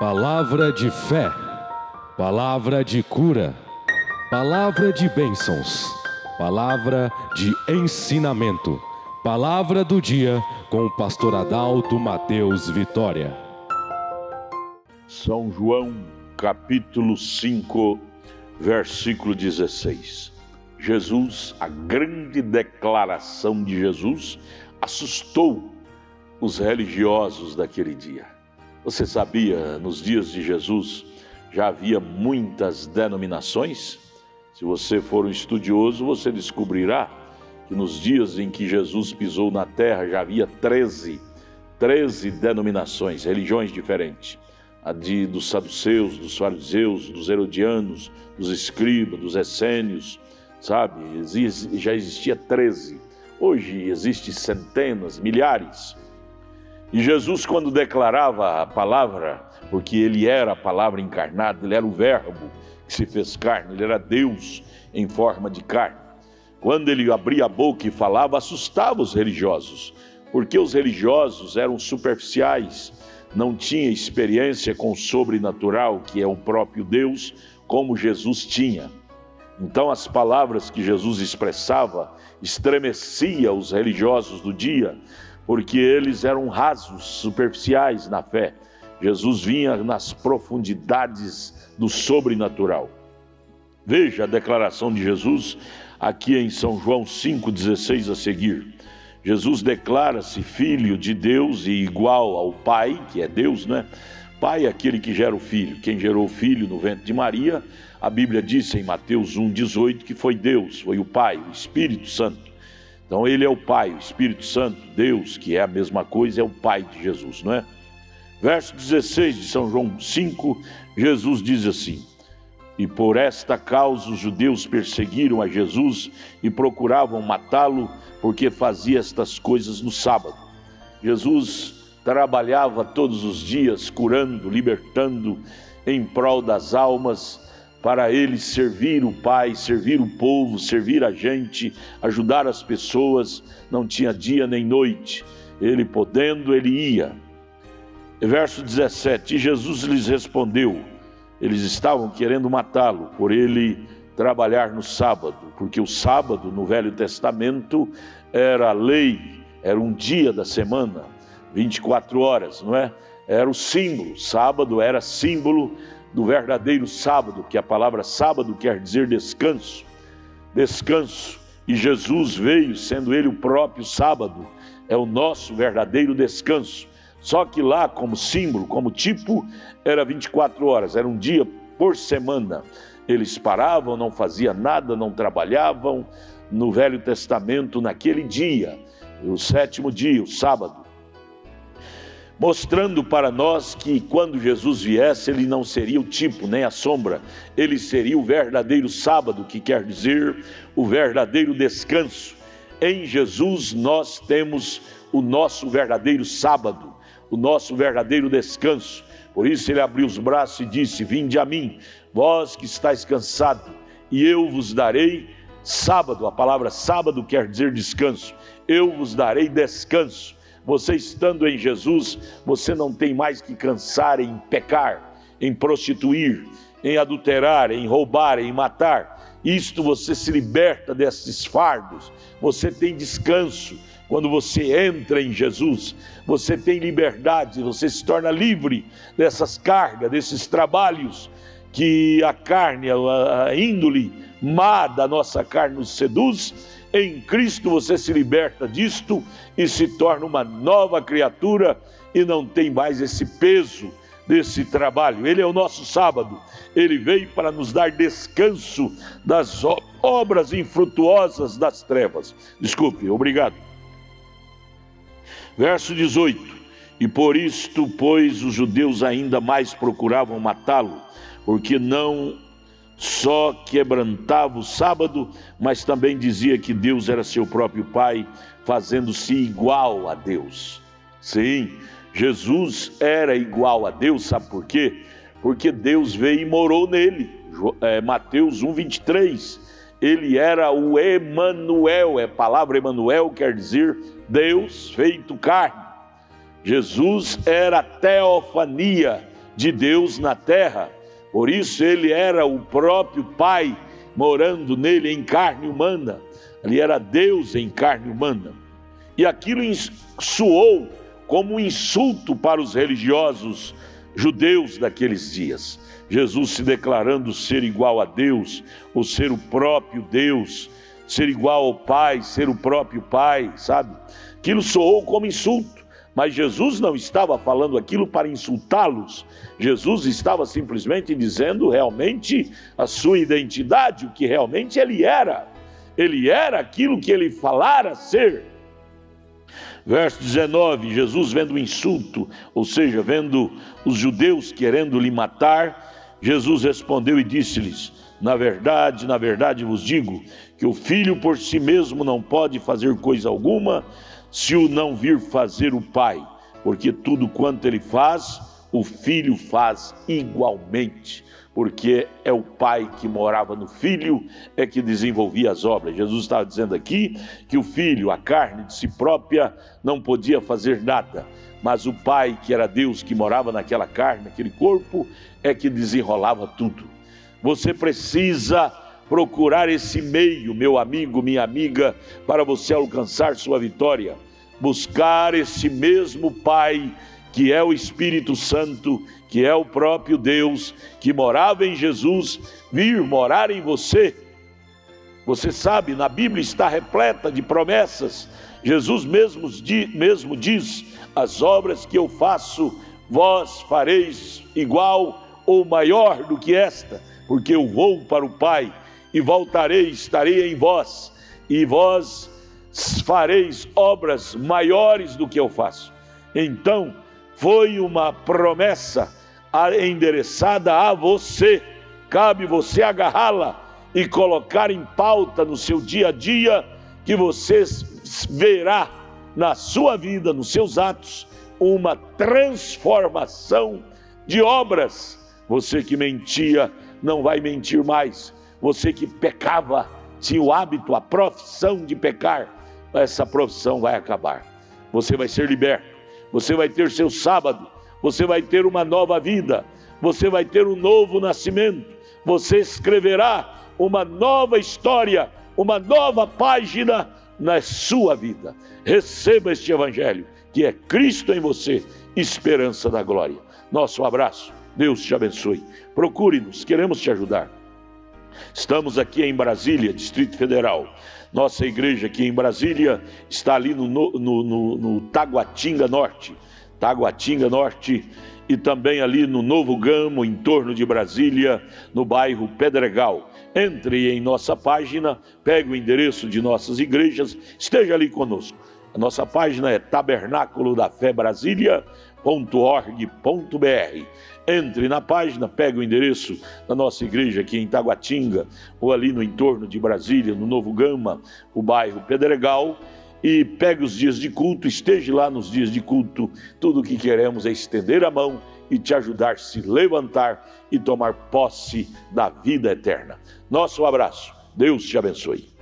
Palavra de fé, palavra de cura, palavra de bênçãos, palavra de ensinamento, palavra do dia com o pastor Adalto Mateus Vitória. São João, capítulo 5, versículo 16. Jesus, a grande declaração de Jesus, assustou os religiosos daquele dia. Você sabia, nos dias de Jesus, já havia muitas denominações? Se você for um estudioso, você descobrirá que nos dias em que Jesus pisou na terra, já havia 13 denominações, religiões diferentes. A dos saduceus, dos fariseus, dos herodianos, dos escribas, dos essênios, sabe? Já existia 13. Hoje existem centenas, milhares. E Jesus, quando declarava a palavra, porque ele era a palavra encarnada, ele era o verbo que se fez carne, ele era Deus em forma de carne. Quando ele abria a boca e falava, assustava os religiosos, porque os religiosos eram superficiais, não tinham experiência com o sobrenatural, que é o próprio Deus, como Jesus tinha. Então as palavras que Jesus expressava estremecia os religiosos do dia, porque eles eram rasos, superficiais na fé. Jesus vinha nas profundidades do sobrenatural. Veja a declaração de Jesus aqui em São João 5,16 a seguir. Jesus declara-se filho de Deus e igual ao Pai, que é Deus, né? Pai é aquele que gera o filho. Quem gerou o filho no ventre de Maria, a Bíblia diz em Mateus 1,18 que foi Deus, foi o Pai, o Espírito Santo. Então ele é o Pai, o Espírito Santo, Deus, que é a mesma coisa, é o Pai de Jesus, não é? Verso 16 de São João 5, Jesus diz assim: e por esta causa os judeus perseguiram a Jesus e procuravam matá-lo, porque fazia estas coisas no sábado. Jesus trabalhava todos os dias, curando, libertando, em prol das almas, para ele servir o Pai, servir o povo, servir a gente, ajudar as pessoas, não tinha dia nem noite. Ele podendo, ele ia. Verso 17, e Jesus lhes respondeu, eles estavam querendo matá-lo, por ele trabalhar no sábado, porque o sábado no Velho Testamento era a lei, era um dia da semana, 24 horas, não é? Era o símbolo, sábado era símbolo do verdadeiro sábado, que a palavra sábado quer dizer descanso, descanso, e Jesus veio sendo ele o próprio sábado, é o nosso verdadeiro descanso, só que lá como símbolo, como tipo, era 24 horas, era um dia por semana, eles paravam, não faziam nada, não trabalhavam, no Velho Testamento naquele dia, o sétimo dia, o sábado, mostrando para nós que quando Jesus viesse, ele não seria o tipo, nem a sombra, ele seria o verdadeiro sábado, que quer dizer o verdadeiro descanso. Em Jesus nós temos o nosso verdadeiro sábado, o nosso verdadeiro descanso. Por isso ele abriu os braços e disse: vinde a mim, vós que estáis cansados, e eu vos darei sábado. A palavra sábado quer dizer descanso. Eu vos darei descanso. Você estando em Jesus, você não tem mais que cansar em pecar, em prostituir, em adulterar, em roubar, em matar. Isto você se liberta desses fardos, você tem descanso. Quando você entra em Jesus, você tem liberdade, você se torna livre dessas cargas, desses trabalhos que a carne, a índole má da nossa carne nos seduz. Em Cristo você se liberta disto e se torna uma nova criatura e não tem mais esse peso desse trabalho. Ele é o nosso sábado, ele veio para nos dar descanso das obras infrutuosas das trevas. Desculpe, obrigado. Verso 18, e por isto, pois, os judeus ainda mais procuravam matá-lo, porque não só quebrantava o sábado, mas também dizia que Deus era seu próprio Pai, fazendo-se igual a Deus. Sim, Jesus era igual a Deus, sabe por quê? Porque Deus veio e morou nele. Mateus 1,23, ele era o Emanuel, a palavra Emanuel quer dizer Deus feito carne. Jesus era a teofania, de Deus na terra. Por isso ele era o próprio Pai morando nele em carne humana. Ele era Deus em carne humana. E aquilo soou como um insulto para os religiosos judeus daqueles dias. Jesus se declarando ser igual a Deus, ou ser o próprio Deus, ser igual ao Pai, ser o próprio Pai, sabe? Aquilo soou como insulto, mas Jesus não estava falando aquilo para insultá-los. Jesus estava simplesmente dizendo realmente a sua identidade, o que realmente ele era. Ele era aquilo que ele falara ser. Verso 19, Jesus vendo o insulto, ou seja, vendo os judeus querendo lhe matar, Jesus respondeu e disse-lhes: na verdade vos digo, que o Filho por si mesmo não pode fazer coisa alguma, se o não vir fazer o Pai, porque tudo quanto ele faz, o Filho faz igualmente, porque é o Pai que morava no Filho, é que desenvolvia as obras. Jesus estava dizendo aqui que o Filho, a carne de si própria, não podia fazer nada, mas o Pai, que era Deus, que morava naquela carne, naquele corpo, é que desenrolava tudo. Você precisa procurar esse meio, meu amigo, minha amiga, para você alcançar sua vitória. Buscar esse mesmo Pai, que é o Espírito Santo, que é o próprio Deus, que morava em Jesus, vir morar em você. Você sabe, na Bíblia está repleta de promessas. Jesus mesmo diz: as obras que eu faço, vós fareis igual ou maior do que esta, porque eu vou para o Pai, e voltarei, estarei em vós, e vós fareis obras maiores do que eu faço. Então, foi uma promessa endereçada a você. Cabe você agarrá-la e colocar em pauta no seu dia a dia, que você verá na sua vida, nos seus atos, uma transformação de obras. Você que mentia, não vai mentir mais. Você que pecava, tinha o hábito, a profissão de pecar, essa profissão vai acabar. Você vai ser liberto. Você vai ter seu sábado, você vai ter uma nova vida, você vai ter um novo nascimento, você escreverá uma nova história, uma nova página na sua vida. Receba este evangelho, que é Cristo em você, esperança da glória. Nosso abraço, Deus te abençoe. Procure-nos, queremos te ajudar. Estamos aqui em Brasília, Distrito Federal. Nossa igreja aqui em Brasília está ali no Taguatinga Norte. Taguatinga Norte, e também ali no Novo Gamo, em torno de Brasília, no bairro Pedregal. Entre em nossa página, pegue o endereço de nossas igrejas, esteja ali conosco. A nossa página é tabernaculodafebrasilia.org.br. Entre na página, pegue o endereço da nossa igreja aqui em Taguatinga, ou ali no entorno de Brasília, no Novo Gama, o bairro Pedregal, e pegue os dias de culto, esteja lá nos dias de culto. Tudo o que queremos é estender a mão e te ajudar a se levantar e tomar posse da vida eterna. Nosso abraço, Deus te abençoe.